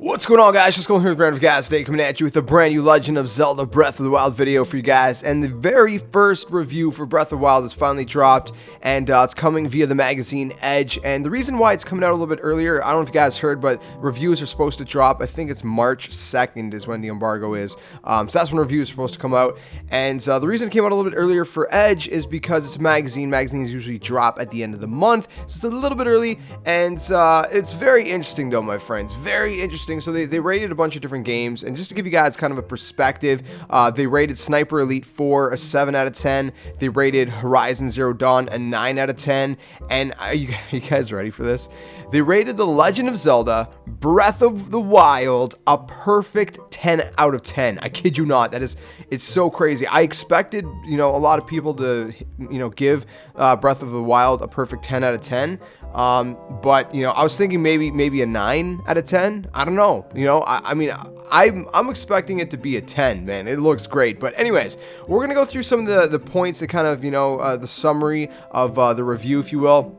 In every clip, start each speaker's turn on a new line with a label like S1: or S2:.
S1: What's going on, guys? Just going here with Brandon Gas today, coming at you with a brand new Legend of Zelda Breath of the Wild video for you guys. And the very first review for Breath of the Wild is finally dropped, and it's coming via the magazine Edge. And the reason why it's coming out a little bit earlier, I don't know if you guys heard, but reviews are supposed to drop. I think it's March 2nd is when the embargo is. So that's when reviews are supposed to come out. And the reason it came out a little bit earlier for Edge is because it's a magazine. Magazines usually drop at the end of the month, so it's a little bit early. And it's very interesting, though, my friends. Very interesting. So they rated a bunch of different games, and just to give you guys kind of a perspective, they rated Sniper Elite 4 a 7 out of 10. They rated Horizon Zero Dawn a 9 out of 10. And are you guys ready for this? They rated The Legend of Zelda Breath of the Wild a perfect 10 out of 10. I kid you not. It's so crazy. I expected, a lot of people to, give Breath of the Wild a perfect 10 out of 10. But I was thinking maybe a 9 out of 10. I don't know. I'm expecting it to be a 10, man. It looks great. But anyways, we're gonna go through some of the points that kind of the summary of the review, if you will.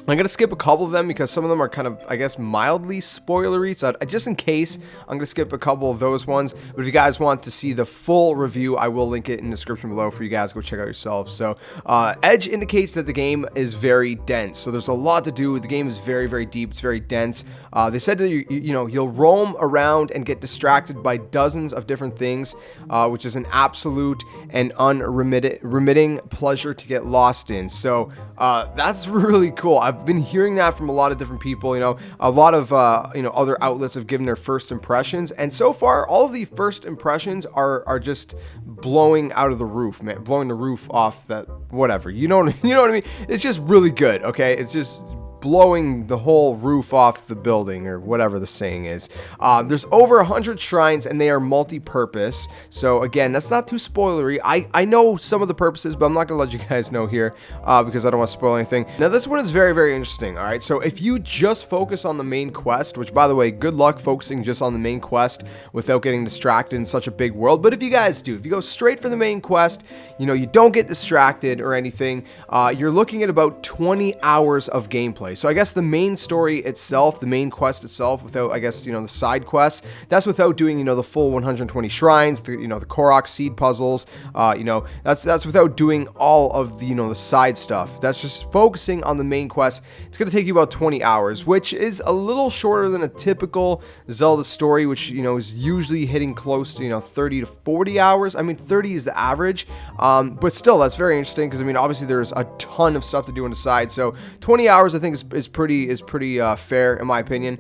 S1: I'm going to skip a couple of them because some of them are kind of, I guess, mildly spoilery. So just in case, I'm going to skip a couple of those ones. But if you guys want to see the full review, I will link it in the description below for you guys. Go check out yourselves. So Edge indicates that the game is very dense. So there's a lot to do. The game is very, very deep. It's very dense. They said that you'll roam around and get distracted by dozens of different things, which is an absolute and unremitting pleasure to get lost in. So that's really cool. I've been hearing that from a lot of different people. A lot of other outlets have given their first impressions, and so far all of the first impressions are just blowing out of the roof, man. Blowing the roof off that whatever. You know what I mean? It's just really good. Okay, it's just blowing the whole roof off the building, or whatever the saying is. There's over 100 shrines, and they are multi-purpose. So again, that's not too spoilery. I know some of the purposes, but I'm not gonna let you guys know here because I don't want to spoil anything. Now this one is very, very interesting. All right, so if you just focus on the main quest, which by the way, good luck focusing just on the main quest without getting distracted in such a big world. But if you guys do, if you go straight for the main quest, you don't get distracted or anything, you're looking at about 20 hours of gameplay. So I guess the main story itself, the main quest itself, without, I guess, the side quests, that's without doing, the full 120 shrines, the Korok seed puzzles, that's without doing all of the, the side stuff. That's just focusing on the main quest. It's going to take you about 20 hours, which is a little shorter than a typical Zelda story, which, is usually hitting close to, 30 to 40 hours. I mean, 30 is the average, but still, that's very interesting because, obviously there's a ton of stuff to do on the side. So 20 hours, I think, is pretty fair in my opinion.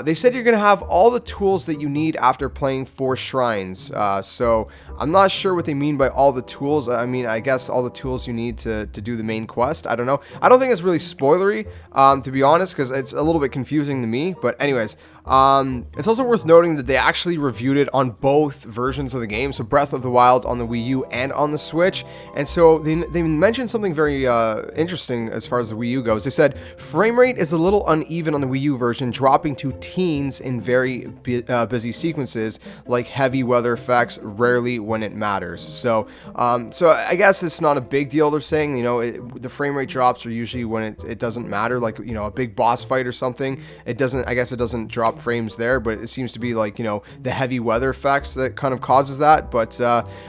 S1: They said you're gonna have all the tools that you need after playing 4 shrines. So I'm not sure what they mean by all the tools. I guess all the tools you need to do the main quest. I don't know. I don't think it's really spoilery, to be honest, because it's a little bit confusing to me. But anyways, it's also worth noting that they actually reviewed it on both versions of the game. So Breath of the Wild on the Wii U and on the Switch. And so they mentioned something very interesting as far as the Wii U goes. They said frame rate is a little uneven on the Wii U version, dropping to teens in very busy sequences, like heavy weather effects, rarely when it matters. So I guess it's not a big deal. They're saying, the frame rate drops are usually when it doesn't matter, like, a big boss fight or something. I guess it doesn't drop frames there, but it seems to be like, the heavy weather effects that kind of causes that. But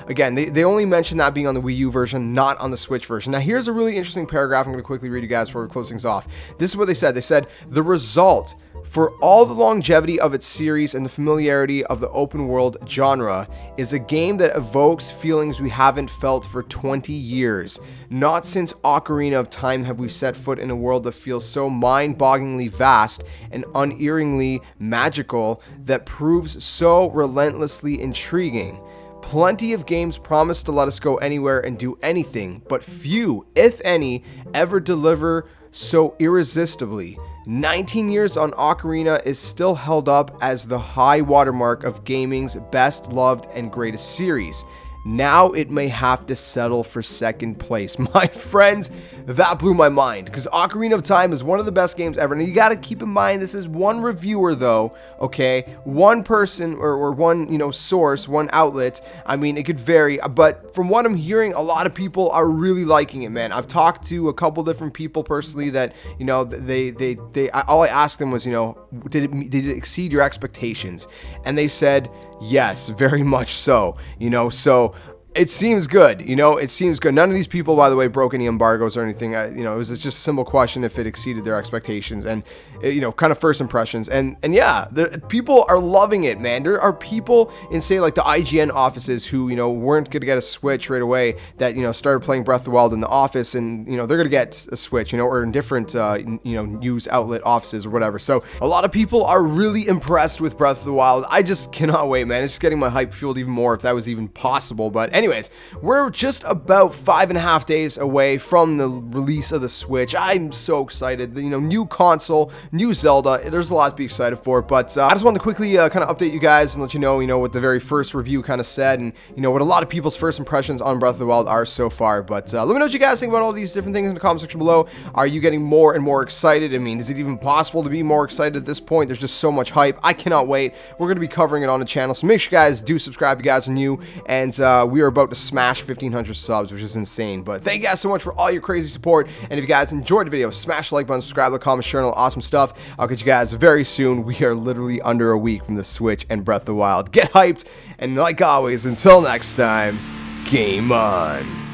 S1: again, they only mentioned that being on the Wii U version, not on the Switch version. Now here's a really interesting paragraph I'm going to quickly read you guys before we close things off. This is what they said. They said, the result for all the longevity of its series and the familiarity of the open world genre is a game that evokes feelings we haven't felt for 20 years. Not since Ocarina of Time have we set foot in a world that feels so mind-bogglingly vast and unerringly magical, that proves so relentlessly intriguing. Plenty of games promise to let us go anywhere and do anything, but few, if any, ever deliver so irresistibly. 19 years on Ocarina is still held up as the high watermark of gaming's best loved and greatest series. now it may have to settle for second place. My friends, that blew my mind, because Ocarina of Time is one of the best games ever. Now, you got to keep in mind, this is one reviewer, though, okay? One person, or one, source, one outlet. I mean, it could vary, but from what I'm hearing, a lot of people are really liking it, man. I've talked to a couple different people personally that, all I asked them was, did it exceed your expectations? And they said, yes, very much so, so it seems good, it seems good. None of these people, by the way, broke any embargoes or anything. It was just a simple question if it exceeded their expectations and, kind of first impressions. And yeah, the people are loving it, man. There are people in, say, like the IGN offices who, weren't going to get a Switch right away that, started playing Breath of the Wild in the office, and, they're going to get a Switch, or in different, news outlet offices or whatever. So a lot of people are really impressed with Breath of the Wild. I just cannot wait, man. It's just getting my hype fueled even more if that was even possible. But anyways, we're just about 5.5 days away from the release of the Switch. I'm so excited. New console, new Zelda. There's a lot to be excited for. But I just wanted to quickly kind of update you guys and let you know, what the very first review kind of said, and what a lot of people's first impressions on Breath of the Wild are so far. But let me know what you guys think about all these different things in the comment section below. Are you getting more and more excited? I mean, is it even possible to be more excited at this point? There's just so much hype. I cannot wait. We're going to be covering it on the channel, so make sure you guys do subscribe if you guys are new. And we are about to smash 1,500 subs, which is insane. But thank you guys so much for all your crazy support. And if you guys enjoyed the video, smash the like button, subscribe, like, comment, share, and all awesome stuff. I'll catch you guys very soon. We are literally under a week from the Switch and Breath of the Wild. Get hyped, and like always, until next time, game on.